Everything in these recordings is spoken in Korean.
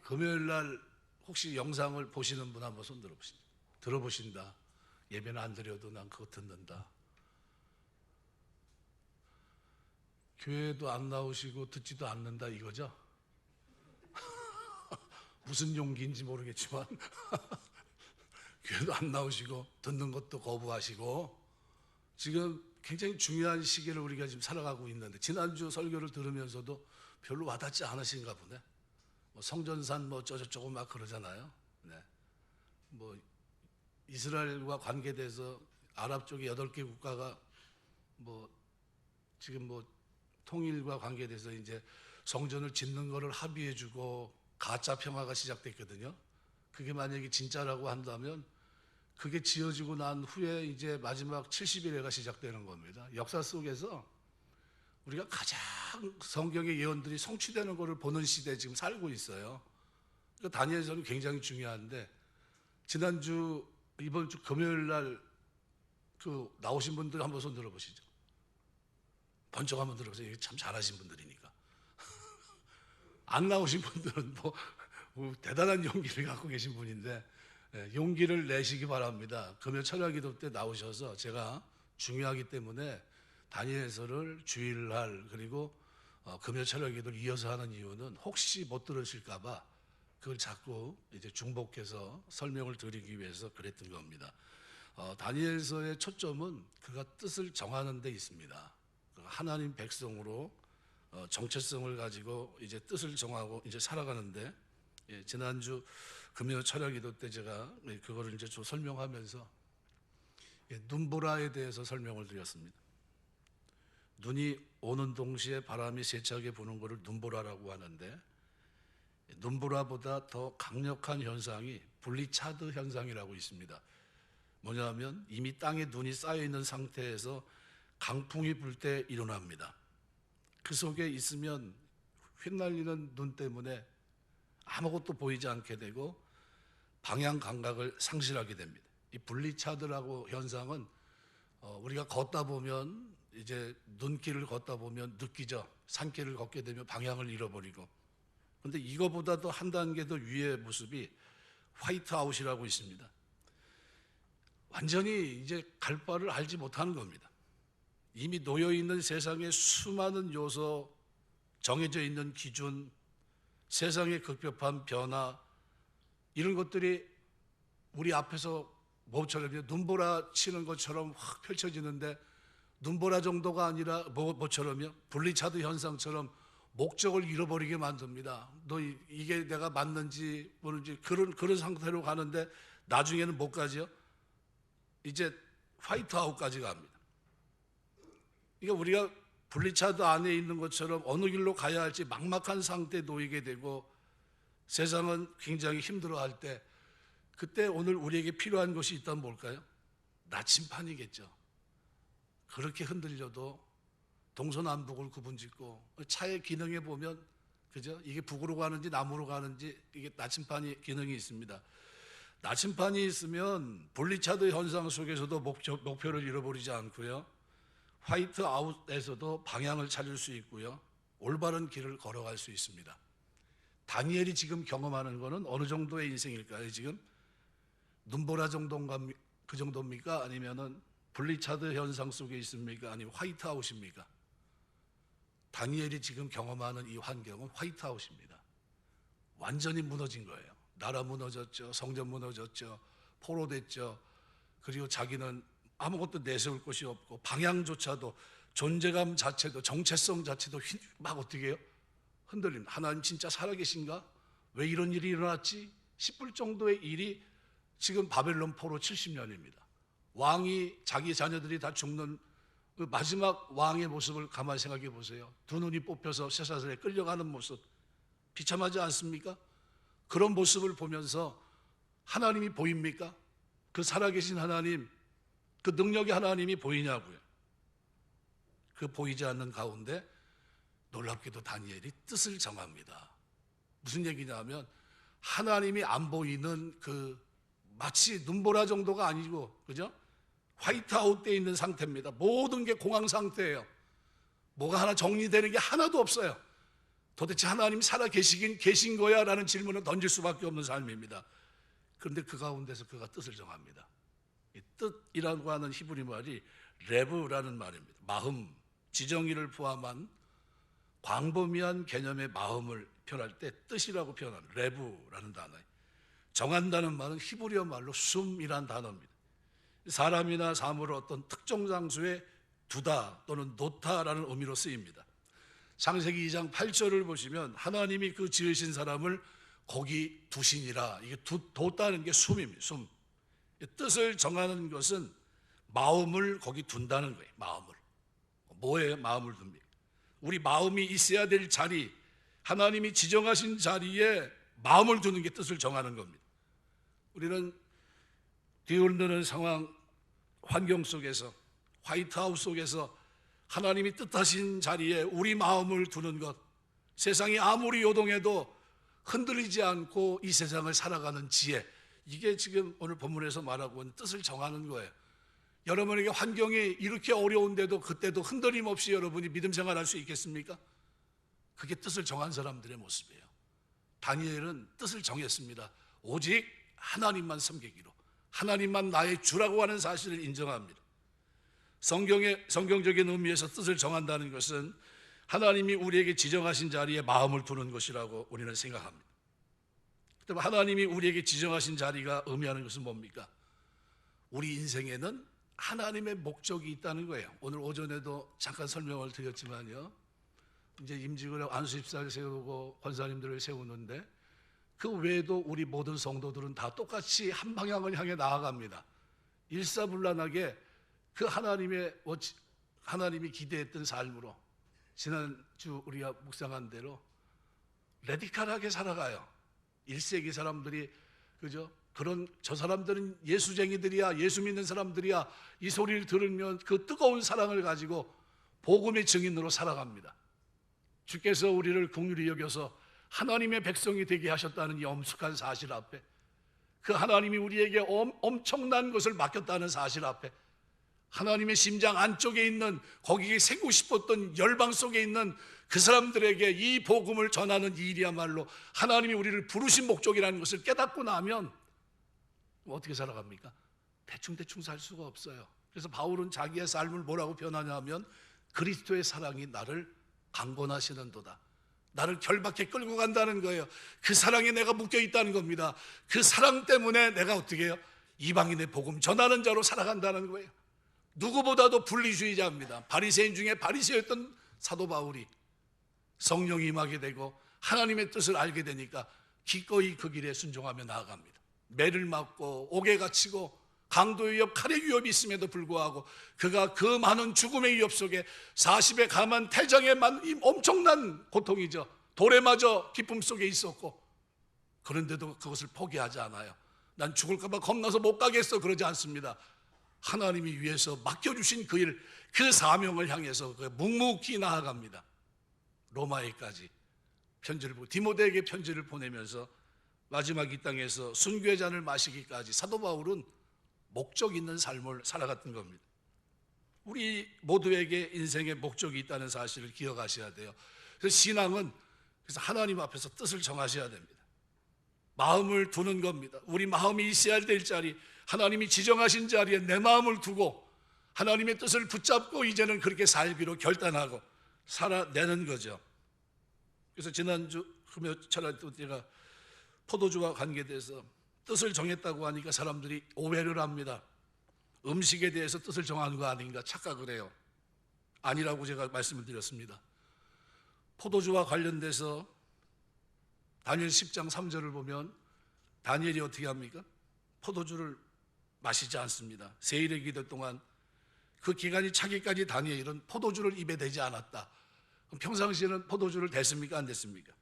금요일 날 혹시 영상을 보시는 분 한번 손 들어보시죠. 들어보신다. 예배는 안 드려도 난 그거 듣는다. 교회도 안 나오시고 듣지도 않는다 이거죠? 무슨 용기인지 모르겠지만 교회도 안 나오시고 듣는 것도 거부하시고 지금 굉장히 중요한 시기를 우리가 지금 살아가고 있는데 지난주 설교를 들으면서도 별로 와닿지 않으신가 보네. 뭐 성전산 뭐 저저쩌고 막 그러잖아요. 네. 뭐 이스라엘과 관계돼서 아랍 쪽에 8개 국가가 뭐 지금 뭐 통일과 관계돼서 이제 성전을 짓는 거를 합의해주고 가짜 평화가 시작됐거든요. 그게 만약에 진짜라고 한다면 그게 지어지고 난 후에 이제 마지막 70일회가 시작되는 겁니다. 역사 속에서 우리가 가장 성경의 예언들이 성취되는 것을 보는 시대에 지금 살고 있어요. 그러니까 다니엘서는 굉장히 중요한데 지난주 이번 주 금요일 날 그 나오신 분들 한번 손 들어보시죠. 번쩍 한번 들어보세요. 이게 참 잘하신 분들이니까. 안 나오신 분들은 뭐 대단한 용기를 갖고 계신 분인데 용기를 내시기 바랍니다. 금요 철야기도 때 나오셔서 제가 중요하기 때문에 다니엘서를 주일날 그리고 금요 철야기도를 이어서 하는 이유는 혹시 못 들으실까봐 그걸 자꾸 이제 중복해서 설명을 드리기 위해서 그랬던 겁니다. 다니엘서의 초점은 그가 뜻을 정하는 데 있습니다. 하나님 백성으로 정체성을 가지고 이제 뜻을 정하고 이제 살아가는데 지난주 금요 철야기도 때 제가 그거를 이제 좀 설명하면서 눈보라에 대해서 설명을 드렸습니다. 눈이 오는 동시에 바람이 세차게 부는 것을 눈보라라고 하는데 눈보라보다 더 강력한 현상이 블리차드 현상이라고 있습니다. 뭐냐면 이미 땅에 눈이 쌓여 있는 상태에서 강풍이 불 때 일어납니다. 그 속에 있으면 휘날리는 눈 때문에 아무것도 보이지 않게 되고 방향 감각을 상실하게 됩니다. 이 블리차드라고 현상은 우리가 걷다 보면 이제 눈길을 걷다 보면 느끼죠. 산길을 걷게 되면 방향을 잃어버리고. 그런데 이거보다도 한 단계 더 위의 모습이 화이트아웃이라고 있습니다. 완전히 이제 갈 바를 알지 못하는 겁니다. 이미 놓여있는 세상의 수많은 요소, 정해져 있는 기준, 세상의 급격한 변화 이런 것들이 우리 앞에서 뭐처럼 눈보라 치는 것처럼 확 펼쳐지는데 눈보라 정도가 아니라 뭐처럼요? 블리차드 현상처럼 목적을 잃어버리게 만듭니다. 너 이게 내가 맞는지 모르는지 그런 상태로 가는데 나중에는 뭐까지요? 이제 화이트아웃까지 갑니다. 그러니까 우리가 블리차드 안에 있는 것처럼 어느 길로 가야 할지 막막한 상태에 놓이게 되고 세상은 굉장히 힘들어할 때 그때 오늘 우리에게 필요한 것이 있다면 뭘까요? 나침판이겠죠. 그렇게 흔들려도 동서남북을 구분짓고 차의 기능에 보면 그죠? 이게 북으로 가는지 남으로 가는지 이게 나침판이 기능이 있습니다. 나침판이 있으면 블리차드 현상 속에서도 목표를 잃어버리지 않고요. 화이트아웃에서도 방향을 찾을 수 있고요. 올바른 길을 걸어갈 수 있습니다. 다니엘이 지금 경험하는 것은 어느 정도의 인생일까요? 지금 눈보라 정도인가 그 정도입니까? 아니면은 블리차드 현상 속에 있습니까? 아니면 화이트아웃입니까? 다니엘이 지금 경험하는 이 환경은 화이트아웃입니다. 완전히 무너진 거예요. 나라 무너졌죠. 성전 무너졌죠. 포로됐죠. 그리고 자기는 아무것도 내세울 것이 없고 방향조차도 존재감 자체도 정체성 자체도 막 어떻게 해요? 흔들립니다. 하나님 진짜 살아계신가? 왜 이런 일이 일어났지? 싶을 정도의 일이 지금 바벨론 포로 70년입니다. 왕이 자기 자녀들이 다 죽는 그 마지막 왕의 모습을 가만히 생각해 보세요. 두 눈이 뽑혀서 쇠사슬에 끌려가는 모습 비참하지 않습니까? 그런 모습을 보면서 하나님이 보입니까? 그 살아계신 하나님, 그 능력의 하나님이 보이냐고요. 그 보이지 않는 가운데 놀랍게도 다니엘이 뜻을 정합니다. 무슨 얘기냐면 하나님이 안 보이는 그 마치 눈보라 정도가 아니고 그죠? 화이트아웃 돼 있는 상태입니다. 모든 게 공황 상태예요. 뭐가 하나 정리되는 게 하나도 없어요. 도대체 하나님 살아 계신 거야? 라는 질문을 던질 수밖에 없는 삶입니다. 그런데 그 가운데서 그가 뜻을 정합니다. 이 뜻이라고 하는 히브리 말이 레브라는 말입니다. 마음, 지정의를 포함한 광범위한 개념의 마음을 표현할 때 뜻이라고 표현하는 레브라는 단어예요. 정한다는 말은 히브리어 말로 숨이란 단어입니다. 사람이나 사물을 어떤 특정 장소에 두다 또는 놓다라는 의미로 쓰입니다. 창세기 2장 8절을 보시면 하나님이 그 지으신 사람을 거기 두시니라. 이게 뒀다는 게 숨입니다. 숨. 뜻을 정하는 것은 마음을 거기 둔다는 거예요. 마음을. 뭐에 마음을 둡니까? 우리 마음이 있어야 될 자리, 하나님이 지정하신 자리에 마음을 두는 게 뜻을 정하는 겁니다. 우리는 뒤흔드는 상황, 환경 속에서, 화이트하우스 속에서 하나님이 뜻하신 자리에 우리 마음을 두는 것, 세상이 아무리 요동해도 흔들리지 않고 이 세상을 살아가는 지혜, 이게 지금 오늘 본문에서 말하고 있는 뜻을 정하는 거예요. 여러분에게 환경이 이렇게 어려운데도 그때도 흔들림 없이 여러분이 믿음 생활할 수 있겠습니까? 그게 뜻을 정한 사람들의 모습이에요. 다니엘은 뜻을 정했습니다. 오직 하나님만 섬기기로, 하나님만 나의 주라고 하는 사실을 인정합니다. 성경적인 의미에서 뜻을 정한다는 것은 하나님이 우리에게 지정하신 자리에 마음을 두는 것이라고 우리는 생각합니다. 그럼 하나님이 우리에게 지정하신 자리가 의미하는 것은 뭡니까? 우리 인생에는 하나님의 목적이 있다는 거예요. 오늘 오전에도 잠깐 설명을 드렸지만요, 이제 임직을 안수집사를 세우고 권사님들을 세우는데 그 외에도 우리 모든 성도들은 다 똑같이 한 방향을 향해 나아갑니다. 일사불란하게 그 하나님이 기대했던 삶으로 지난주 우리가 묵상한 대로 레디컬하게 살아가요. 1세기 사람들이 그죠? 저 사람들은 예수쟁이들이야, 예수 믿는 사람들이야, 이 소리를 들으면 그 뜨거운 사랑을 가지고 복음의 증인으로 살아갑니다. 주께서 우리를 긍휼히 여겨서 하나님의 백성이 되게 하셨다는 이 엄숙한 사실 앞에, 그 하나님이 우리에게 엄청난 것을 맡겼다는 사실 앞에, 하나님의 심장 안쪽에 있는 거기에 새고 싶었던 열방 속에 있는 그 사람들에게 이 복음을 전하는 일이야말로 하나님이 우리를 부르신 목적이라는 것을 깨닫고 나면 어떻게 살아갑니까? 대충 살 수가 없어요. 그래서 바울은 자기의 삶을 뭐라고 표현하냐면 그리스도의 사랑이 나를 강권하시는도다, 나를 결박해 끌고 간다는 거예요. 그 사랑에 내가 묶여 있다는 겁니다. 그 사랑 때문에 내가 어떻게 해요? 이방인의 복음 전하는 자로 살아간다는 거예요. 누구보다도 분리주의자입니다. 바리새인 중에 바리새였던 사도 바울이 성령이 임하게 되고 하나님의 뜻을 알게 되니까 기꺼이 그 길에 순종하며 나아갑니다. 매를 맞고 옥에 갇히고 강도의 위협, 칼의 위협이 있음에도 불구하고 그가 그 많은 죽음의 위협 속에 40에 감한 태장의 엄청난 고통이죠. 돌에 맞아 기쁨 속에 있었고, 그런데도 그것을 포기하지 않아요. 난 죽을까 봐 겁나서 못 가겠어, 그러지 않습니다. 하나님이 위해서 맡겨주신 그 일, 그 사명을 향해서 묵묵히 나아갑니다. 로마에까지 편지를 보고 디모데에게 편지를 보내면서 마지막 이 땅에서 순교의 잔을 마시기까지 사도 바울은 목적 있는 삶을 살아갔던 겁니다. 우리 모두에게 인생에 목적이 있다는 사실을 기억하셔야 돼요. 그래서 신앙은 하나님 앞에서 뜻을 정하셔야 됩니다. 마음을 두는 겁니다. 우리 마음이 있어야 될 자리, 하나님이 지정하신 자리에 내 마음을 두고 하나님의 뜻을 붙잡고 이제는 그렇게 살기로 결단하고 살아내는 거죠. 그래서 지난주 금요철에 제가 포도주와 관계돼서 뜻을 정했다고 하니까 사람들이 오해를 합니다. 음식에 대해서 뜻을 정하는 거 아닌가 착각을 해요. 아니라고 제가 말씀을 드렸습니다. 포도주와 관련돼서 다니엘 10장 3절을 보면 다니엘이 어떻게 합니까? 포도주를 마시지 않습니다. 세일의 기도 동안 그 기간이 차기까지 다니엘은 포도주를 입에 대지 않았다. 그럼 평상시에는 포도주를 댔습니까? 안 댔습니까?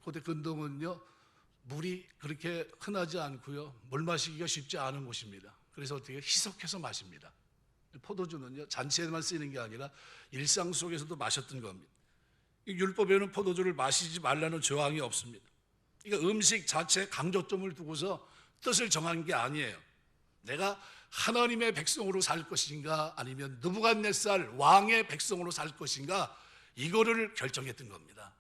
고대 근동은요, 물이 그렇게 흔하지 않고요, 물 마시기가 쉽지 않은 곳입니다. 그래서 어떻게 희석해서 마십니다. 포도주는요, 잔치에만 쓰이는 게 아니라 일상 속에서도 마셨던 겁니다. 율법에는 포도주를 마시지 말라는 조항이 없습니다. 그러니까 음식 자체에 강조점을 두고서 뜻을 정한 게 아니에요. 내가 하나님의 백성으로 살 것인가 아니면 느부갓네살 왕의 백성으로 살 것인가, 이거를 결정했던 겁니다.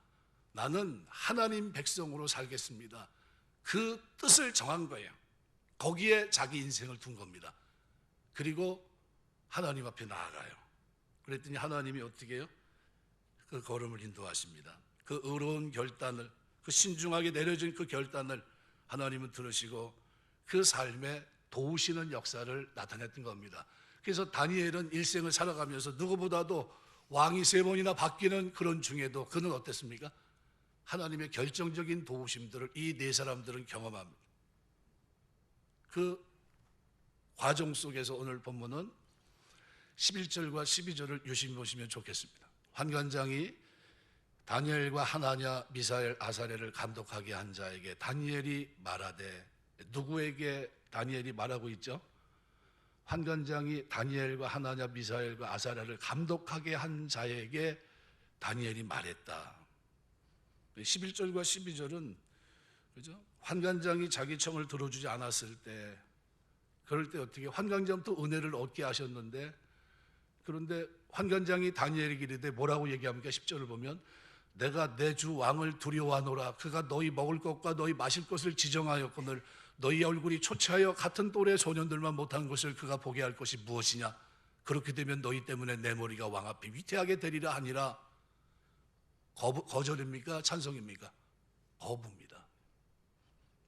나는 하나님 백성으로 살겠습니다. 그 뜻을 정한 거예요. 거기에 자기 인생을 둔 겁니다. 그리고 하나님 앞에 나아가요. 그랬더니 하나님이 어떻게 해요? 그 걸음을 인도하십니다. 그 의로운 결단을, 그 신중하게 내려진 그 결단을 하나님은 들으시고 그 삶에 도우시는 역사를 나타냈던 겁니다. 그래서 다니엘은 일생을 살아가면서 누구보다도 왕이 3번이나 바뀌는 그런 중에도 그는 어땠습니까? 하나님의 결정적인 도우심들을 이 4사람들은 경험합니다. 그 과정 속에서 오늘 본문은 11절과 12절을 유심히 보시면 좋겠습니다. 환관장이 다니엘과 하나냐, 미사엘, 아사랴를 감독하게 한 자에게 다니엘이 말하되, 누구에게 다니엘이 말하고 있죠? 환관장이 다니엘과 하나냐, 미사엘과 아사랴를 감독하게 한 자에게 다니엘이 말했다. 11절과 12절은 그죠? 환관장이 자기 청을 들어주지 않았을 때, 그럴 때 어떻게 환관장부터 은혜를 얻게 하셨는데, 그런데 환관장이 다니엘에게 이르되 뭐라고 얘기합니까? 10절을 보면 내가 내 주 왕을 두려워하노라. 그가 너희 먹을 것과 너희 마실 것을 지정하였거늘 너희 얼굴이 초췌하여 같은 또래 소년들만 못한 것을 그가 보게 할 것이 무엇이냐? 그렇게 되면 너희 때문에 내 머리가 왕 앞에 위태하게 되리라 하니라. 거절입니까? 찬성입니까? 거부입니다.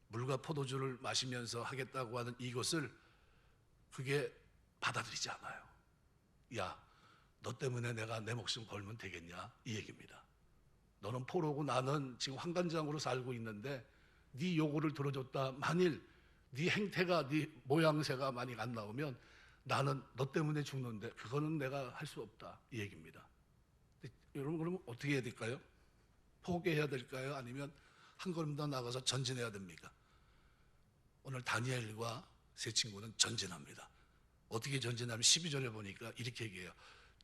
물과 포도주를 마시면서 하겠다고 하는 이것을 그게 받아들이지 않아요. 야, 너 때문에 내가 내 목숨 걸면 되겠냐? 이 얘기입니다. 너는 포로고 나는 지금 환관장으로 살고 있는데 네 요구를 들어줬다. 만일 네 행태가, 네 모양새가 많이 안 나오면 나는 너 때문에 죽는데 그거는 내가 할 수 없다. 이 얘기입니다. 여러분, 그러면 어떻게 해야 될까요? 포기해야 될까요? 아니면 한 걸음 더 나가서 전진해야 됩니까? 오늘 다니엘과 세 친구는 전진합니다. 어떻게 전진하면 12절에 보니까 이렇게 얘기해요.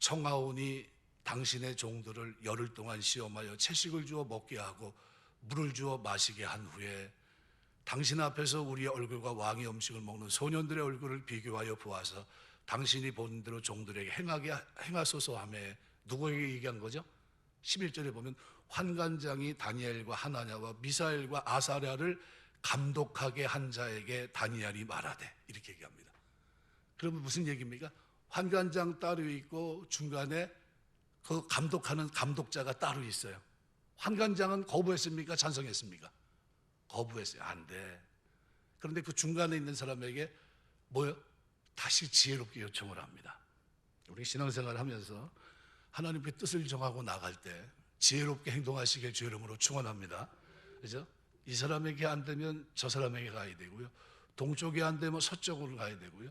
청하오니 당신의 종들을 열흘 동안 시험하여 채식을 주어 먹게 하고 물을 주어 마시게 한 후에 당신 앞에서 우리의 얼굴과 왕의 음식을 먹는 소년들의 얼굴을 비교하여 보아서 당신이 본 대로 종들에게 행하소서 하며, 누구에게 얘기한 거죠? 11절에 보면 환관장이 다니엘과 하나냐와 미사엘과 아사랴를 감독하게 한 자에게 다니엘이 말하되, 이렇게 얘기합니다. 그러면 무슨 얘기입니까? 환관장 따로 있고 중간에 그 감독하는 감독자가 따로 있어요. 환관장은 거부했습니까? 찬성했습니까? 거부했어요. 안 돼. 그런데 그 중간에 있는 사람에게 뭐요? 다시 지혜롭게 요청을 합니다. 우리 신앙생활을 하면서 하나님의 뜻을 정하고 나갈 때 지혜롭게 행동하시길 주의 이름으로 축원합니다. 그죠? 이 사람에게 안 되면 저 사람에게 가야 되고요. 동쪽에 안 되면 서쪽으로 가야 되고요.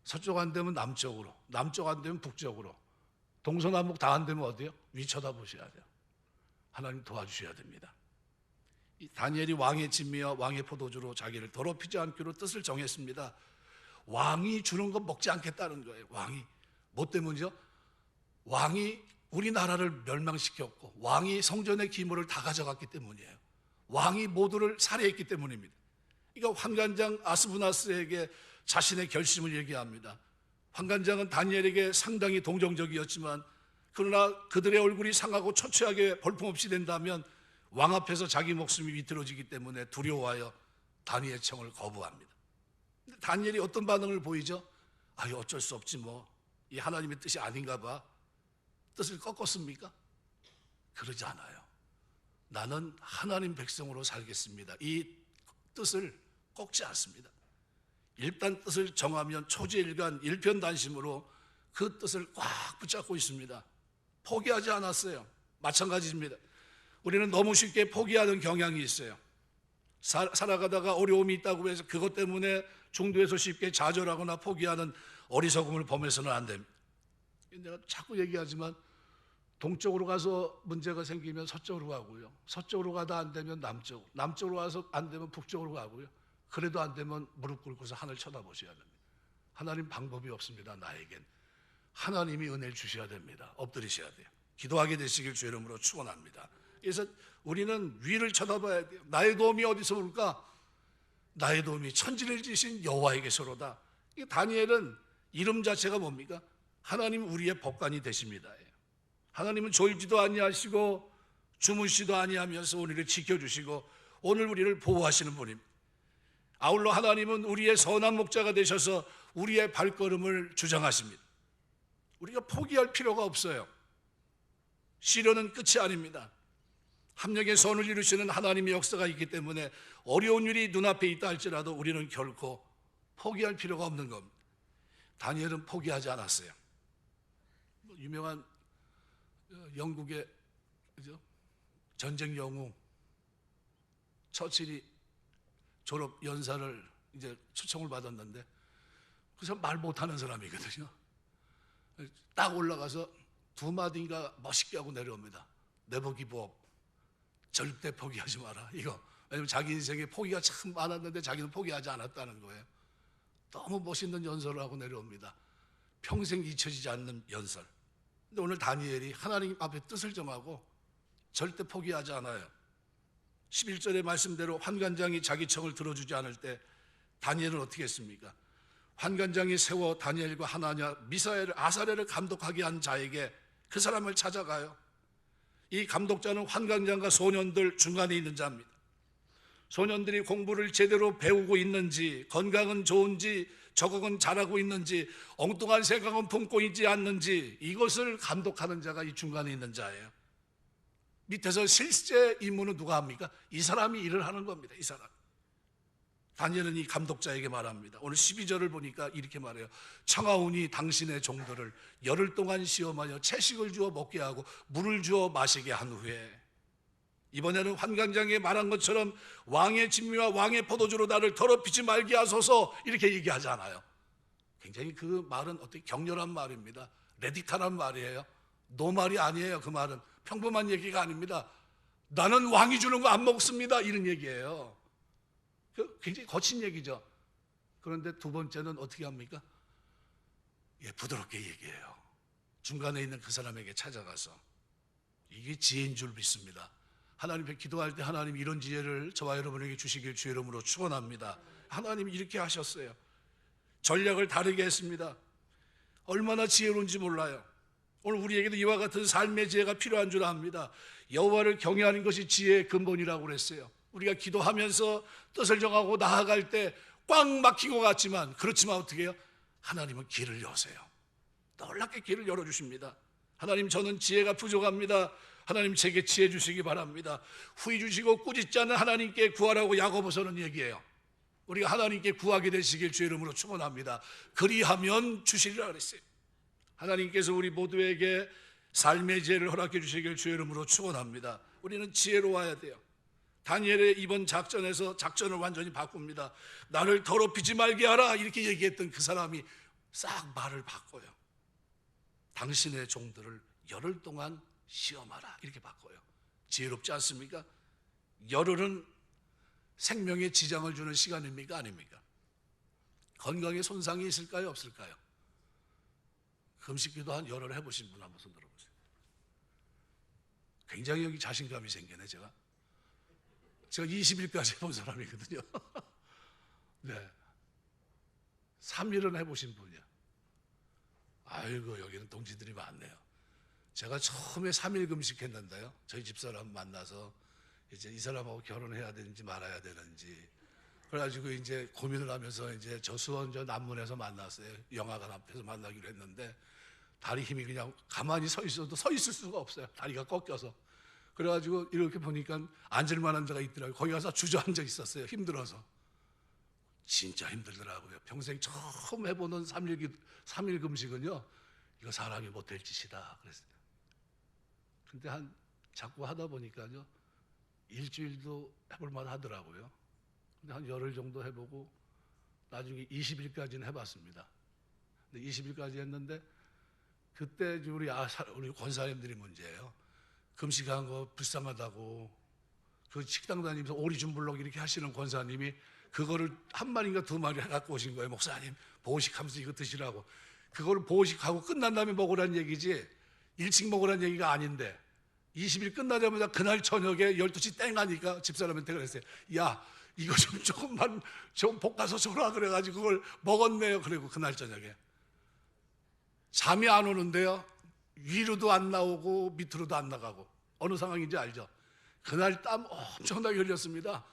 서쪽 안 되면 남쪽으로, 남쪽 안 되면 북쪽으로, 동서남북 다 안 되면 어디요? 위 쳐다보셔야 돼요. 하나님 도와주셔야 됩니다. 이 다니엘이 왕의 진미와 왕의 포도주로 자기를 더럽히지 않기로 뜻을 정했습니다. 왕이 주는 거 먹지 않겠다는 거예요. 왕이 뭐 때문이죠? 왕이 우리나라를 멸망시켰고 왕이 성전의 기물을 다 가져갔기 때문이에요. 왕이 모두를 살해했기 때문입니다. 그러니까 환관장 아스부나스에게 자신의 결심을 얘기합니다. 환관장은 다니엘에게 상당히 동정적이었지만 그러나 그들의 얼굴이 상하고 초췌하게 볼품없이 된다면 왕 앞에서 자기 목숨이 위태로지기 때문에 두려워하여 다니엘 청을 거부합니다. 근데 다니엘이 어떤 반응을 보이죠? 아유, 어쩔 수 없지 뭐, 이 하나님의 뜻이 아닌가 봐. 뜻을 꺾었습니까? 그러지 않아요. 나는 하나님 백성으로 살겠습니다. 이 뜻을 꺾지 않습니다. 일단 뜻을 정하면 초지일관 일편단심으로 그 뜻을 꽉 붙잡고 있습니다. 포기하지 않았어요. 마찬가지입니다. 우리는 너무 쉽게 포기하는 경향이 있어요. 살아가다가 어려움이 있다고 해서 그것 때문에 중도에서 쉽게 좌절하거나 포기하는 어리석음을 범해서는 안 됩니다. 내가 자꾸 얘기하지만 동쪽으로 가서 문제가 생기면 서쪽으로 가고요. 서쪽으로 가다 안 되면 남쪽으로, 남쪽으로 가서 안 되면 북쪽으로 가고요. 그래도 안 되면 무릎 꿇고서 하늘 쳐다보셔야 됩니다. 하나님 방법이 없습니다. 나에겐 하나님이 은혜를 주셔야 됩니다. 엎드리셔야 돼요. 기도하게 되시길 주의 이름으로 축원합니다. 그래서 우리는 위를 쳐다봐야 돼요. 나의 도움이 어디서 올까? 나의 도움이 천지를 지신 여호와에게서로다. 다니엘은 이름 자체가 뭡니까? 하나님 우리의 법관이 되십니다. 하나님은 졸지도 아니하시고 주무시도 아니하면서 우리를 지켜주시고 오늘 우리를 보호하시는 분입니다. 아울러 하나님은 우리의 선한 목자가 되셔서 우리의 발걸음을 주장하십니다. 우리가 포기할 필요가 없어요. 시련은 끝이 아닙니다. 합력의 선을 이루시는 하나님의 역사가 있기 때문에 어려운 일이 눈앞에 있다 할지라도 우리는 결코 포기할 필요가 없는 겁니다. 다니엘은 포기하지 않았어요. 유명한 영국의 전쟁 영웅 처칠이 졸업 연사를 이제 초청을 받았는데 그 사람 말 못하는 사람이거든요. 딱 올라가서 두 마디인가 멋있게 하고 내려옵니다. Never give up. 절대 포기하지 마라. 이거. 왜냐면 자기 인생에 포기가 참 많았는데 자기는 포기하지 않았다는 거예요. 너무 멋있는 연설을 하고 내려옵니다. 평생 잊혀지지 않는 연설. 근데 오늘 다니엘이 하나님 앞에 뜻을 정하고 절대 포기하지 않아요. 11절의 말씀대로 환관장이 자기 청을 들어주지 않을 때 다니엘은 어떻게 했습니까? 환관장이 세워 다니엘과 하나냐, 미사엘, 아사랴를 감독하게 한 자에게 그 사람을 찾아가요. 이 감독자는 환관장과 소년들 중간에 있는 자입니다. 소년들이 공부를 제대로 배우고 있는지, 건강은 좋은지, 적응은 잘하고 있는지, 엉뚱한 생각은 품고 있지 않는지, 이것을 감독하는 자가 이 중간에 있는 자예요. 밑에서 실제 임무는 누가 합니까? 이 사람이 일을 하는 겁니다. 이 사람. 다니엘은 이 감독자에게 말합니다. 오늘 12절을 보니까 이렇게 말해요. 청하오니 당신의 종들을 열흘 동안 시험하여 채식을 주어 먹게 하고 물을 주어 마시게 한 후에, 이번에는 환관장에 말한 것처럼 왕의 진미와 왕의 포도주로 나를 더럽히지 말게 하소서, 이렇게 얘기하지 않아요. 굉장히 그 말은 어떻게 격렬한 말입니다. 레디칼한 말이에요. 노말이 아니에요. 그 말은 평범한 얘기가 아닙니다. 나는 왕이 주는 거 안 먹습니다, 이런 얘기예요. 굉장히 거친 얘기죠. 그런데 두 번째는 어떻게 합니까? 부드럽게 얘기해요. 중간에 있는 그 사람에게 찾아가서, 이게 지혜인 줄 믿습니다. 하나님 앞에 기도할 때 하나님 이런 지혜를 저와 여러분에게 주시길 주의 이름으로 축원합니다. 하나님이 이렇게 하셨어요. 전략을 다르게 했습니다. 얼마나 지혜로운지 몰라요. 오늘 우리에게도 이와 같은 삶의 지혜가 필요한 줄 압니다. 여호와를 경외하는 것이 지혜의 근본이라고 그랬어요. 우리가 기도하면서 뜻을 정하고 나아갈 때 꽉 막힌 것 같지만, 그렇지만 어떻게 해요? 하나님은 길을 여세요. 놀랍게 길을 열어주십니다. 하나님, 저는 지혜가 부족합니다. 하나님, 제게 지혜 주시기 바랍니다. 후히 주시고 꾸짖지 않는 하나님께 구하라고 야고보서는 얘기해요. 우리가 하나님께 구하게 되시길 주의 이름으로 축원합니다. 그리하면 주시리라 그랬어요. 하나님께서 우리 모두에게 삶의 지혜를 허락해 주시길 주의 이름으로 축원합니다. 우리는 지혜로워야 돼요. 다니엘의 이번 작전에서 작전을 완전히 바꿉니다. 나를 더럽히지 말게 하라, 이렇게 얘기했던 그 사람이 싹 말을 바꿔요. 당신의 종들을 열흘 동안 시험하라, 이렇게 바꿔요. 지혜롭지 않습니까? 열흘은 생명에 지장을 주는 시간입니까? 아닙니까? 건강에 손상이 있을까요? 없을까요? 금식기도 한 열흘 해보신 분 한번 손 들어보세요. 굉장히 여기 자신감이 생기네. 제가 20일까지 해본 사람이거든요. 네, 3일은 해보신 분이야. 아이고, 여기는 동지들이 많네요. 제가 처음에 3일 금식했는데요, 저희 집사람 만나서 이제 이 사람하고 결혼해야 되는지 말아야 되는지 그래가지고 이제 고민을 하면서 이제 저 수원 저 남문에서 만났어요. 영화관 앞에서 만나기로 했는데 다리 힘이 그냥 가만히 서 있어도 서 있을 수가 없어요. 다리가 꺾여서. 그래가지고 이렇게 보니까 앉을 만한 데가 있더라고요. 거기 가서 주저앉아 있었어요. 힘들어서. 진짜 힘들더라고요. 평생 처음 해보는 3일 금식은요, 이거 사람이 못할 짓이다 그랬어요. 근데 자꾸 하다 보니까요, 일주일도 해볼 만 하더라고요. 근데 한 열흘 정도 해보고 나중에 20일까지는 해봤습니다. 근데 20일까지 했는데 그때 우리 권사님들이 문제예요. 금식한 거 불쌍하다고 그 식당 다니면서 오리준블럭 이렇게 하시는 권사님이 그거를 한 마리인가 두 마리 갖고 오신 거예요. 목사님 보호식하면서 이거 드시라고. 그거를 보호식하고 끝난 다음에 먹으라는 얘기지 일찍 먹으라는 얘기가 아닌데 20일 끝나자마자 그날 저녁에 12시 땡 하니까 집사람한테 그랬어요. 야, 이거 좀 조금만 좀 볶아서 줘라 그래가지고 그걸 먹었네요. 그리고 그날 저녁에 잠이 안 오는데요, 위로도 안 나오고 밑으로도 안 나가고 어느 상황인지 알죠? 그날 땀 엄청나게 흘렸습니다.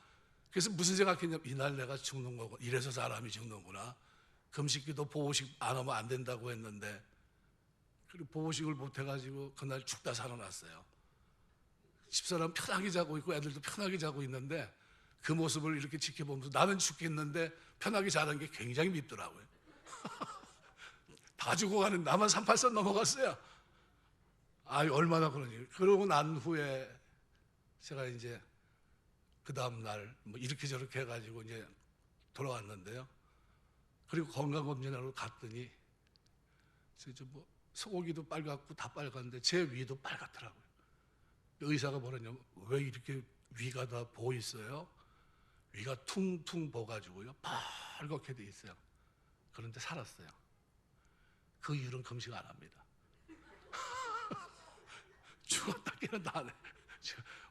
그래서 무슨 생각했냐면 이날 내가 죽는 거고 이래서 사람이 죽는구나. 금식기도 보호식 안 하면 안 된다고 했는데 그리고 보호식을 못 해가지고 그날 죽다 살아났어요. 집사람 편하게 자고 있고 애들도 편하게 자고 있는데 그 모습을 이렇게 지켜보면서 나는 죽겠는데 편하게 자는 게 굉장히 밉더라고요. 다 죽어가는 나만 38선 넘어갔어요. 아유 얼마나 그러니. 그러고 난 후에 제가 이제 그 다음 날 뭐 이렇게 저렇게 해가지고 이제 돌아왔는데요. 그리고 건강검진하러 갔더니 뭐 소고기도 빨갛고 다 빨갛는데 제 위도 빨갛더라고요. 의사가 뭐랬냐면 왜 이렇게 위가 다 부어 있어요? 위가 퉁퉁 부어가지고요 빨갛게 돼 있어요. 그런데 살았어요. 그 이후로는 금식 안 합니다. 죽었다 깨어난다 안 해.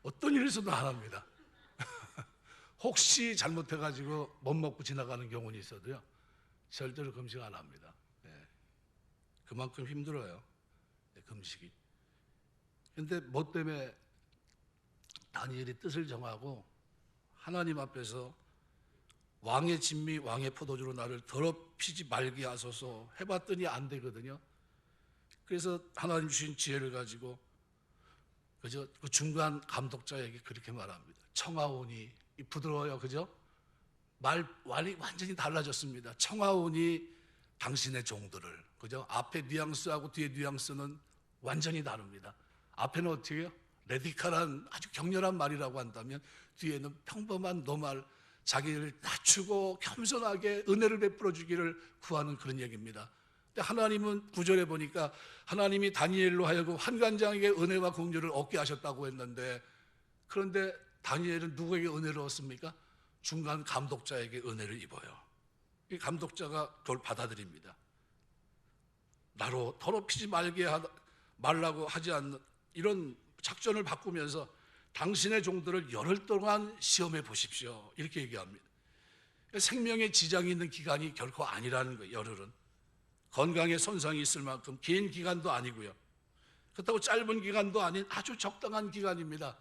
어떤 일이 있어도 안 합니다. 혹시 잘못해가지고 못 먹고 지나가는 경우는 있어도요 절대로 금식 안 합니다. 그만큼 힘들어요 금식이. 근데 뭐 때문에 다니엘이 뜻을 정하고 하나님 앞에서 왕의 진미 왕의 포도주로 나를 더럽히지 말게 하소서 해봤더니 안 되거든요. 그래서 하나님 주신 지혜를 가지고 그저 그 중간 감독자에게 그렇게 말합니다. 청하오니 부드러워요, 그죠? 말이 완전히 달라졌습니다. 청하오니 당신의 종들을, 그죠? 앞에 뉘앙스하고 뒤에 뉘앙스는 완전히 다릅니다. 앞에는 어떻게 해요? 레디칼한 아주 격렬한 말이라고 한다면 뒤에는 평범한 노말, 자기를 낮추고 겸손하게 은혜를 베풀어 주기를 구하는 그런 얘기입니다. 근데 하나님은 9절에 보니까 하나님이 다니엘로 하여금 환관장에게 은혜와 긍휼을 얻게 하셨다고 했는데, 그런데 다니엘은 누구에게 은혜를 얻습니까? 중간 감독자에게 은혜를 입어요. 이 감독자가 그걸 받아들입니다. 나로 더럽히지 말라고 하지 않는 이런 작전을 바꾸면서 당신의 종들을 열흘 동안 시험해 보십시오, 이렇게 얘기합니다. 생명에 지장이 있는 기간이 결코 아니라는 거예요. 열흘은 건강에 손상이 있을 만큼 긴 기간도 아니고요, 그렇다고 짧은 기간도 아닌 아주 적당한 기간입니다.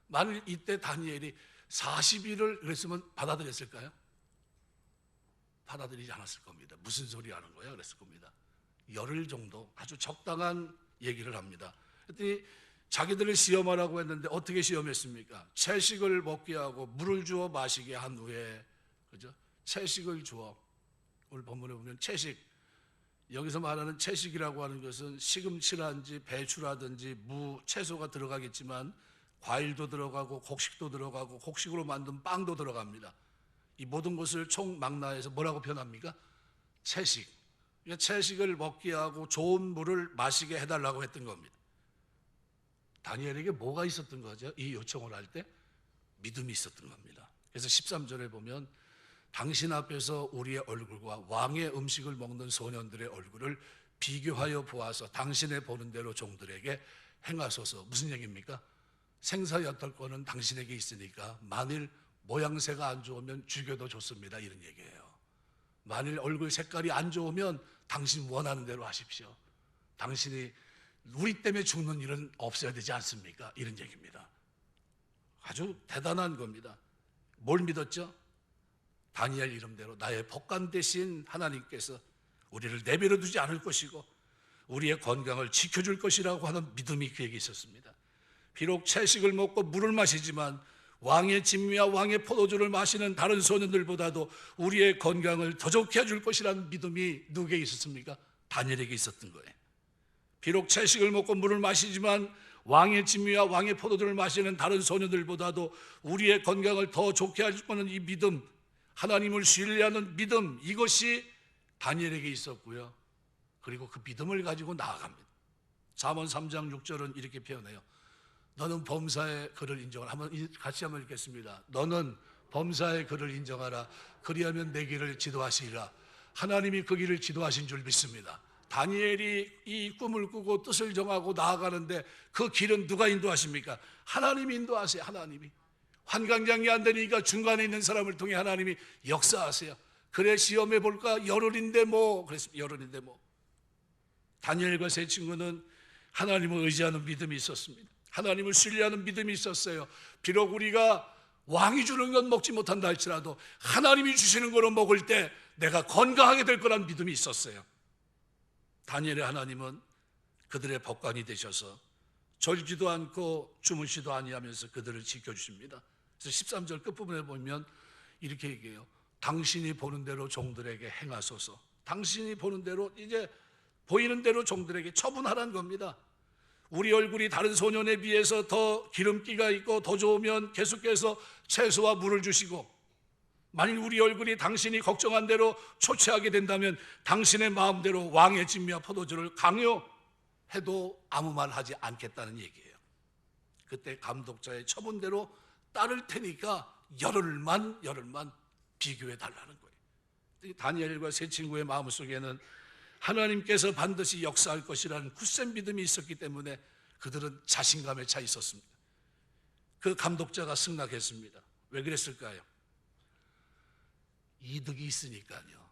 만일 이때 다니엘이 40일을 그랬으면 받아들였을까요? 받아들이지 않았을 겁니다. 무슨 소리 하는 거야 그랬을 겁니다. 열흘 정도 아주 적당한 얘기를 합니다. 그랬더니 자기들을 시험하라고 했는데 어떻게 시험했습니까? 채식을 먹게 하고 물을 주어 마시게 한 후에, 그죠? 채식을 주어. 오늘 본문에 보면 채식, 여기서 말하는 채식이라고 하는 것은 시금치라든지 배추라든지 무, 채소가 들어가겠지만 과일도 들어가고 곡식도 들어가고 곡식으로 만든 빵도 들어갑니다. 이 모든 것을 총망라해서 뭐라고 표현합니까? 채식. 그러니까 채식을 먹게 하고 좋은 물을 마시게 해달라고 했던 겁니다. 다니엘에게 뭐가 있었던 거죠? 이 요청을 할 때 믿음이 있었던 겁니다. 그래서 13절에 보면 당신 앞에서 우리의 얼굴과 왕의 음식을 먹는 소년들의 얼굴을 비교하여 보아서 당신의 보는 대로 종들에게 행하소서. 무슨 얘기입니까? 생사여탈 거는 당신에게 있으니까 만일 모양새가 안 좋으면 죽여도 좋습니다, 이런 얘기예요. 만일 얼굴 색깔이 안 좋으면 당신 원하는 대로 하십시오. 당신이 우리 때문에 죽는 일은 없어야 되지 않습니까? 이런 얘기입니다. 아주 대단한 겁니다. 뭘 믿었죠? 다니엘 이름대로 나의 법관 대신 하나님께서 우리를 내버려 두지 않을 것이고 우리의 건강을 지켜줄 것이라고 하는 믿음이 그에게 있었습니다. 비록 채식을 먹고 물을 마시지만 왕의 진미와 왕의 포도주를 마시는 다른 소년들보다도 우리의 건강을 더 좋게 해줄 것이라는 믿음이 누구에게 있었습니까? 다니엘에게 있었던 거예요. 비록 채식을 먹고 물을 마시지만 왕의 진미와 왕의 포도주를 마시는 다른 소년들보다도 우리의 건강을 더 좋게 해줄 거는 이 믿음, 하나님을 신뢰하는 믿음, 이것이 다니엘에게 있었고요. 그리고 그 믿음을 가지고 나아갑니다. 잠언 3장 6절은 이렇게 표현해요. 너는 범사의 그를 인정하라. 같이 한번 읽겠습니다. 너는 범사의 그를 인정하라. 그리하면 내 길을 지도하시리라. 하나님이 그 길을 지도하신 줄 믿습니다. 다니엘이 이 꿈을 꾸고 뜻을 정하고 나아가는데 그 길은 누가 인도하십니까? 하나님이 인도하세요. 하나님이. 환강장이 안 되니까 중간에 있는 사람을 통해 하나님이 역사하세요. 그래 시험해 볼까? 열흘인데 뭐. 그랬습니다. 열흘인데 뭐. 다니엘과 세 친구는 하나님을 의지하는 믿음이 있었습니다. 하나님을 신뢰하는 믿음이 있었어요. 비록 우리가 왕이 주는 건 먹지 못한다 할지라도 하나님이 주시는 거로 먹을 때 내가 건강하게 될 거란 믿음이 있었어요. 다니엘의 하나님은 그들의 법관이 되셔서 졸지도 않고 주무시도 아니하면서 그들을 지켜주십니다. 그래서 13절 끝부분에 보면 이렇게 얘기해요. 당신이 보는 대로 종들에게 행하소서. 당신이 보는 대로, 이제 보이는 대로 종들에게 처분하라는 겁니다. 우리 얼굴이 다른 소년에 비해서 더 기름기가 있고 더 좋으면 계속해서 채소와 물을 주시고, 만일 우리 얼굴이 당신이 걱정한 대로 초췌하게 된다면 당신의 마음대로 왕의 진미와 포도주를 강요해도 아무 말 하지 않겠다는 얘기예요. 그때 감독자의 처분대로 따를 테니까 열흘만 비교해 달라는 거예요. 다니엘과 세 친구의 마음속에는 하나님께서 반드시 역사할 것이라는 굳센 믿음이 있었기 때문에 그들은 자신감에 차 있었습니다. 그 감독자가 승낙했습니다. 왜 그랬을까요? 이득이 있으니까요.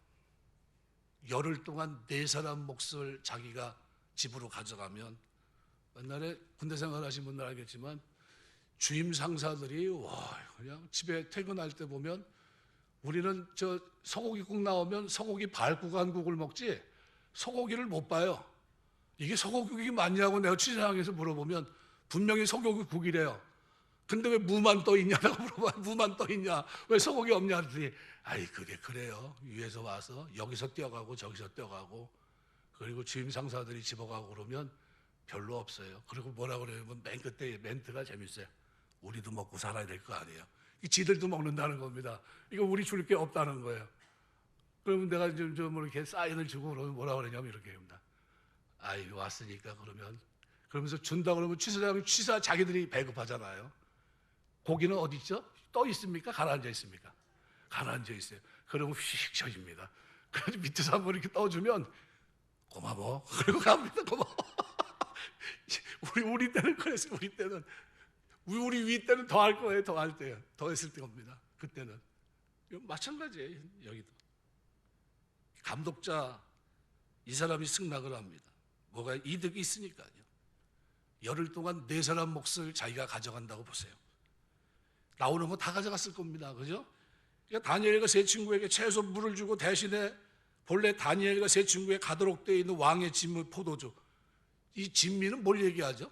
열흘 동안 4사람 몫을 자기가 집으로 가져가면, 옛날에 군대 생활하신 분들 알겠지만 주임 상사들이 그냥 집에 퇴근할 때 보면 우리는 저 소고기국 나오면 소고기 발국한 국을 먹지 소고기를 못 봐요. 이게 소고기국이 맞냐고 내가 취재장에서 물어보면 분명히 소고기국이래요. 근데 왜 무만 떠 있냐고 물어봐요. 무만 떠 있냐? 왜 소고기 없냐? 그랬더니 그게 그래요. 위에서 와서 여기서 뛰어가고 저기서 뛰어가고, 그리고 주임 상사들이 집어가고 그러면 별로 없어요. 그리고 뭐라 그러냐면 맨 끝에 멘트가 재밌어요. 우리도 먹고 살아야 될 거 아니에요. 지들도 먹는다는 겁니다. 이거 우리 줄 게 없다는 거예요. 그러면 내가 좀 이렇게 사인을 주고 그러면 뭐라 그러냐면 이렇게 합니다. 왔으니까 그러면서 준다 그러면 취사 자기들이 배급하잖아요. 고기는 어디 있죠? 떠 있습니까? 가라앉아 있습니까? 가라앉아 있어요. 그러면 휙 쳐집니다. 그래서 밑에서 한번 이렇게 떠주면 고마워. 그리고 갑니다. 고마워. 우리 때는 그랬어요. 우리 위 때는 더 할 거예요. 더 할 때요. 더 했을 때입니다. 그때는 마찬가지예요. 여기도 감독자 이 사람이 승낙을 합니다. 뭐가 이득이 있으니까요. 열흘 동안 4사람 몫을 자기가 가져간다고 보세요. 나오는 거 다 가져갔을 겁니다. 그죠? 그러니까 다니엘과 세 친구에게 채소 물을 주고 대신에 본래 다니엘과 세 친구에 가도록 되어 있는 왕의 진미 포도주, 이 진미는 뭘 얘기하죠?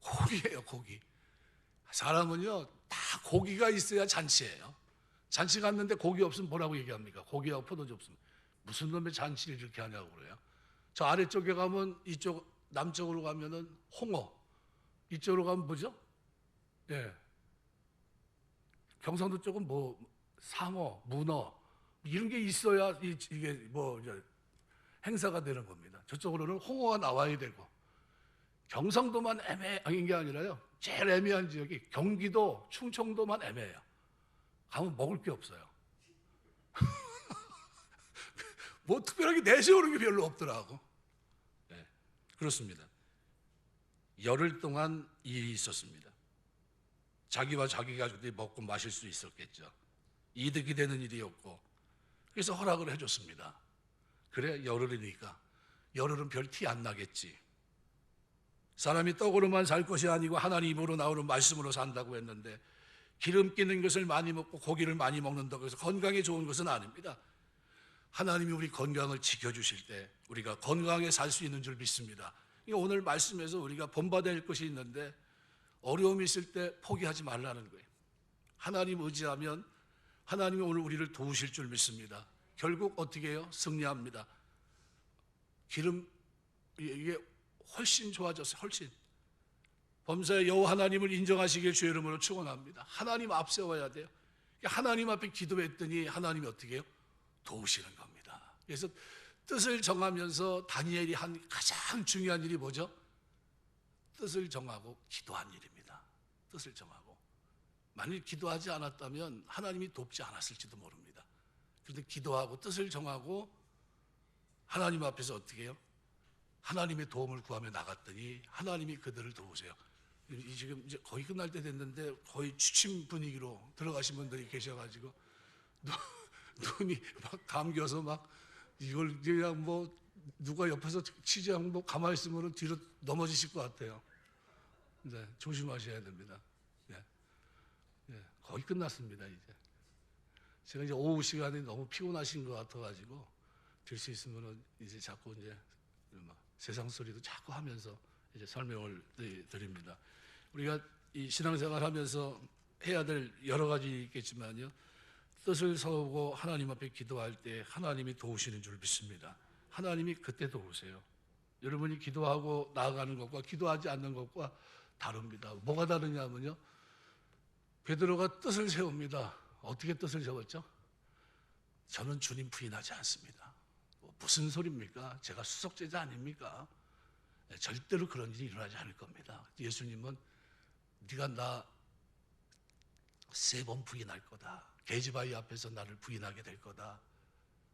고기예요. 고기. 사람은요 다 고기가 있어야 잔치예요. 잔치 갔는데 고기 없으면 뭐라고 얘기합니까? 고기하고 포도주 없으면 무슨 놈의 잔치를 이렇게 하냐고 그래요. 저 아래쪽에 가면, 이쪽 남쪽으로 가면은 홍어, 이쪽으로 가면 뭐죠? 예. 경상도 쪽은 뭐 상어, 문어 이런 게 있어야 이게 뭐 행사가 되는 겁니다. 저쪽으로는 홍어가 나와야 되고, 경상도만 애매한 게 아니라요. 제일 애매한 지역이 경기도, 충청도만 애매해요. 가면 먹을 게 없어요. 뭐 특별하게 내세우는 게 별로 없더라고. 네, 그렇습니다. 열흘 동안 일이 있었습니다. 자기와 자기 가족들이 먹고 마실 수 있었겠죠. 이득이 되는 일이었고, 그래서 허락을 해줬습니다. 그래, 열흘이니까 열흘은 별 티 안 나겠지. 사람이 떡으로만 살 것이 아니고 하나님 입으로 나오는 말씀으로 산다고 했는데, 기름 끼는 것을 많이 먹고 고기를 많이 먹는다고 해서 건강에 좋은 것은 아닙니다. 하나님이 우리 건강을 지켜주실 때 우리가 건강하게 살 수 있는 줄 믿습니다. 오늘 말씀에서 우리가 본받아야 할 것이 있는데, 어려움이 있을 때 포기하지 말라는 거예요. 하나님 의지하면 하나님이 오늘 우리를 도우실 줄 믿습니다. 결국 어떻게 해요? 승리합니다. 기름 이게 훨씬 좋아졌어요. 훨씬. 범사의 여호와 하나님을 인정하시길 주의 이름으로 축원합니다. 하나님 앞세워야 돼요. 하나님 앞에 기도했더니 하나님이 어떻게 해요? 도우시는 겁니다. 그래서 뜻을 정하면서 다니엘이 한 가장 중요한 일이 뭐죠? 뜻을 정하고 기도한 일입니다. 뜻을 정하고. 만일 기도하지 않았다면 하나님이 돕지 않았을지도 모릅니다. 그런데 기도하고 뜻을 정하고 하나님 앞에서 어떻게 해요? 하나님의 도움을 구하며 나갔더니 하나님이 그들을 도우세요. 지금 이제 거의 끝날 때 됐는데 거의 취침 분위기로 들어가신 분들이 계셔가지고 눈이 막 감겨서 막 이걸 그냥 뭐 누가 옆에서 취재하고 뭐 가만히 있으면 뒤로 넘어지실 것 같아요. 네, 조심하셔야 됩니다. 예, 예, 거의 끝났습니다 이제. 제가 이제 오후 시간이 너무 피곤하신 것 같아가지고 될 수 있으면은 이제 자꾸 이제 세상 소리도 자꾸 하면서 이제 설명을 드립니다. 우리가 이 신앙생활하면서 해야 될 여러 가지 있겠지만요, 뜻을 세우고 하나님 앞에 기도할 때 하나님이 도우시는 줄 믿습니다. 하나님이 그때 도우세요. 여러분이 기도하고 나아가는 것과 기도하지 않는 것과 다릅니다. 뭐가 다르냐면요, 베드로가 뜻을 세웁니다. 어떻게 뜻을 세웠죠? 저는 주님 부인하지 않습니다. 무슨 소리입니까? 제가 수석제자 아닙니까? 절대로 그런 일이 일어나지 않을 겁니다. 예수님은 네가 나 3번 부인할 거다. 계집아이 앞에서 나를 부인하게 될 거다.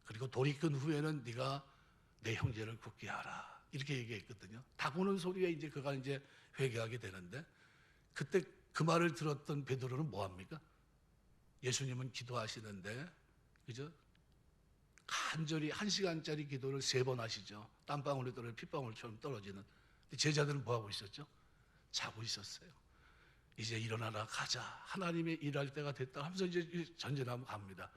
그리고 돌이킨 후에는 네가 내 형제를 굳게 하라. 이렇게 얘기했거든요. 다구는 소리에 이제 그가 이제 회개하게 되는데, 그때 그 말을 들었던 베드로는 뭐 합니까? 예수님은 기도하시는데, 그죠? 간절히 1시간짜리 기도를 3번 하시죠. 땀방울이 떨어져 핏방울처럼 떨어지는. 제자들은 뭐 하고 있었죠? 자고 있었어요. 이제 일어나라 가자. 하나님의 일할 때가 됐다 하면서 이제 전진하면 갑니다.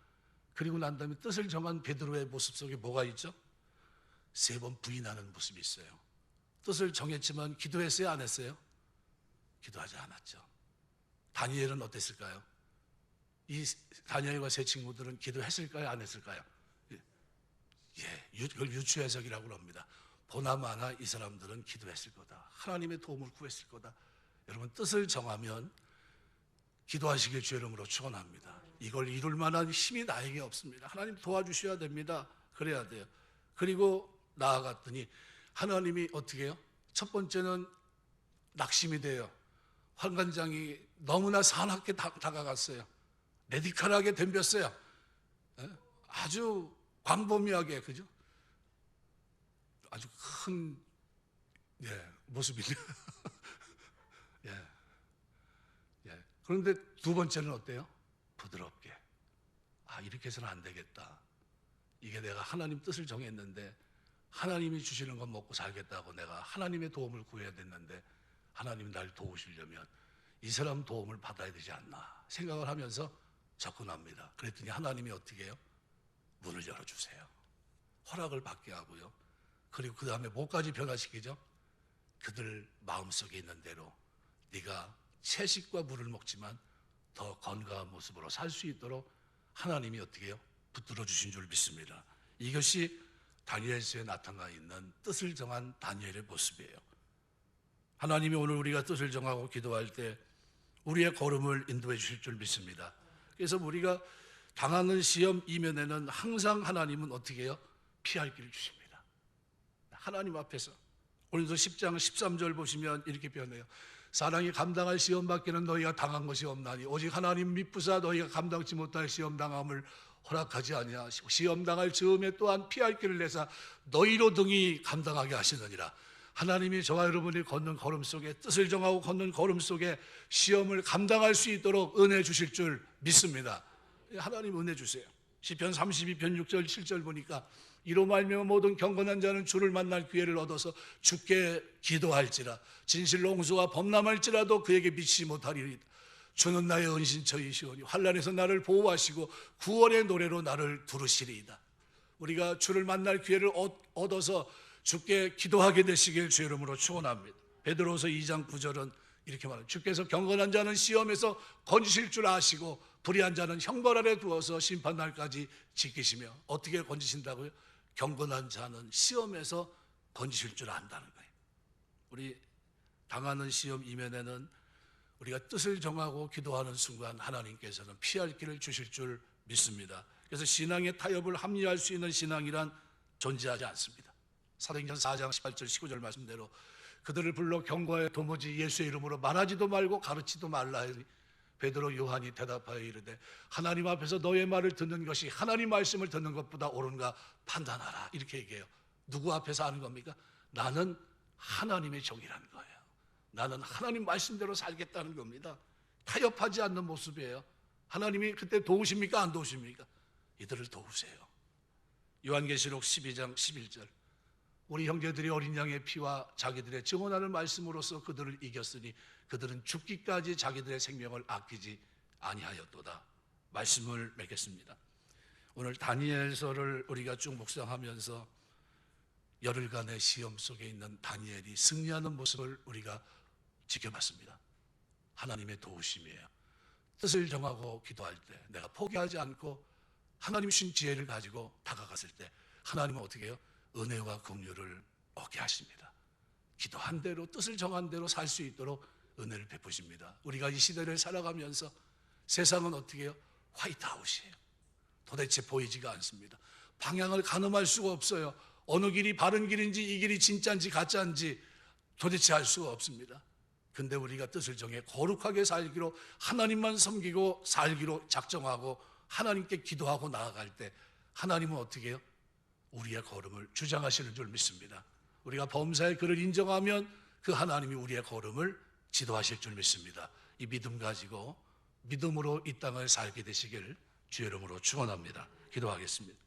그리고 난 다음에 뜻을 정한 베드로의 모습 속에 뭐가 있죠? 3번 부인하는 모습이 있어요. 뜻을 정했지만 기도했어요, 안 했어요? 기도하지 않았죠. 다니엘은 어땠을까요? 이 다니엘과 세 친구들은 기도했을까요, 안 했을까요? 예, 이걸 유추해석이라고 합니다. 보나마나 이 사람들은 기도했을 거다. 하나님의 도움을 구했을 거다. 여러분, 뜻을 정하면 기도하시길 주의 이름으로 축원합니다. 이걸 이룰 만한 힘이 나에게 없습니다. 하나님 도와주셔야 됩니다. 그래야 돼요. 그리고 나아갔더니 하나님이 어떻게 해요? 첫 번째는 낙심이 돼요. 환관장이 너무나 사납게 다가갔어요. 레디컬하게 덤볐어요. 아주 광범위하게, 그죠? 아주 큰 모습인데. 예. 그런데 두 번째는 어때요? 부드럽게. 이렇게 해서는 안 되겠다. 이게 내가 하나님 뜻을 정했는데 하나님이 주시는 건 먹고 살겠다고 내가 하나님의 도움을 구해야 됐는데 하나님이 날 도우시려면 이 사람 도움을 받아야 되지 않나 생각을 하면서 접근합니다. 그랬더니 하나님이 어떻게 해요? 문을 열어주세요. 허락을 받게 하고요. 그리고 그 다음에 뭐까지 변화시키죠? 그들 마음속에 있는 대로 네가 채식과 물을 먹지만 더 건강한 모습으로 살 수 있도록 하나님이 어떻게 해요? 붙들어 주신 줄 믿습니다. 이것이 다니엘서에 나타나 있는 뜻을 정한 다니엘의 모습이에요. 하나님이 오늘 우리가 뜻을 정하고 기도할 때 우리의 걸음을 인도해 주실 줄 믿습니다. 그래서 우리가 당하는 시험 이면에는 항상 하나님은 어떻게 해요? 피할 길을 주십니다. 하나님 앞에서 고린도 10장 13절 보시면 이렇게 표현해요. 사랑이 감당할 시험 밖에는 너희가 당한 것이 없나니 오직 하나님 미쁘사 너희가 감당치 못할 시험 당함을 허락하지 아니하시고 시험 당할 즈음에 또한 피할 길을 내사 너희로 등이 감당하게 하시느니라. 하나님이 저와 여러분이 걷는 걸음 속에 뜻을 정하고 걷는 걸음 속에 시험을 감당할 수 있도록 은혜 주실 줄 믿습니다. 하나님 은혜 주세요. 시편 32편 6절 7절 보니까 이로 말미암아 모든 경건한 자는 주를 만날 기회를 얻어서 주께 기도할지라 진실로 홍수가 범람할지라도 그에게 미치지 못하리이다. 주는 나의 은신처이시오니 환난에서 나를 보호하시고 구원의 노래로 나를 부르시리이다. 우리가 주를 만날 기회를 얻어서 주께 기도하게 되시길 주의 이름으로 축원합니다. 베드로서 2장 9절은 이렇게 말합니다. 주께서 경건한 자는 시험에서 건지실 줄 아시고 불의한 자는 형벌 아래 두어서 심판날까지 지키시며 어떻게 건지신다고요? 경건한 자는 시험에서 건지실 줄 안다는 거예요. 우리 당하는 시험 이면에는 우리가 뜻을 정하고 기도하는 순간 하나님께서는 피할 길을 주실 줄 믿습니다. 그래서 신앙의 타협을 합리화할 수 있는 신앙이란 존재하지 않습니다. 사도행전 4장 18절 19절 말씀대로 그들을 불러 경고하여 도무지 예수의 이름으로 말하지도 말고 가르치도 말라 하니 베드로 요한이 대답하여 이르되 하나님 앞에서 너의 말을 듣는 것이 하나님 말씀을 듣는 것보다 옳은가 판단하라. 이렇게 얘기해요. 누구 앞에서 하는 겁니까? 나는 하나님의 종이라는 거예요. 나는 하나님 말씀대로 살겠다는 겁니다. 타협하지 않는 모습이에요. 하나님이 그때 도우십니까? 안 도우십니까? 이들을 도우세요. 요한계시록 12장 11절 우리 형제들이 어린 양의 피와 자기들의 증언하는 말씀으로써 그들을 이겼으니 그들은 죽기까지 자기들의 생명을 아끼지 아니하였도다. 말씀을 맺겠습니다. 오늘 다니엘서를 우리가 쭉 묵상하면서 열흘간의 시험 속에 있는 다니엘이 승리하는 모습을 우리가 지켜봤습니다. 하나님의 도우심이에요. 뜻을 정하고 기도할 때 내가 포기하지 않고 하나님 신 지혜를 가지고 다가갔을 때 하나님은 어떻게 해요? 은혜와 긍휼을 얻게 하십니다. 기도한 대로 뜻을 정한 대로 살 수 있도록 은혜를 베푸십니다. 우리가 이 시대를 살아가면서 세상은 어떻게 해요? 화이트아웃이에요. 도대체 보이지가 않습니다. 방향을 가늠할 수가 없어요. 어느 길이 바른 길인지 이 길이 진짜인지 가짜인지 도대체 알 수가 없습니다. 근데 우리가 뜻을 정해 거룩하게 살기로 하나님만 섬기고 살기로 작정하고 하나님께 기도하고 나아갈 때 하나님은 어떻게 해요? 우리의 걸음을 주장하시는 줄 믿습니다. 우리가 범사의 그를 인정하면 그 하나님이 우리의 걸음을 지도하실 줄 믿습니다. 이 믿음 가지고 믿음으로 이 땅을 살게 되시길 주의 이름으로 축원합니다. 기도하겠습니다.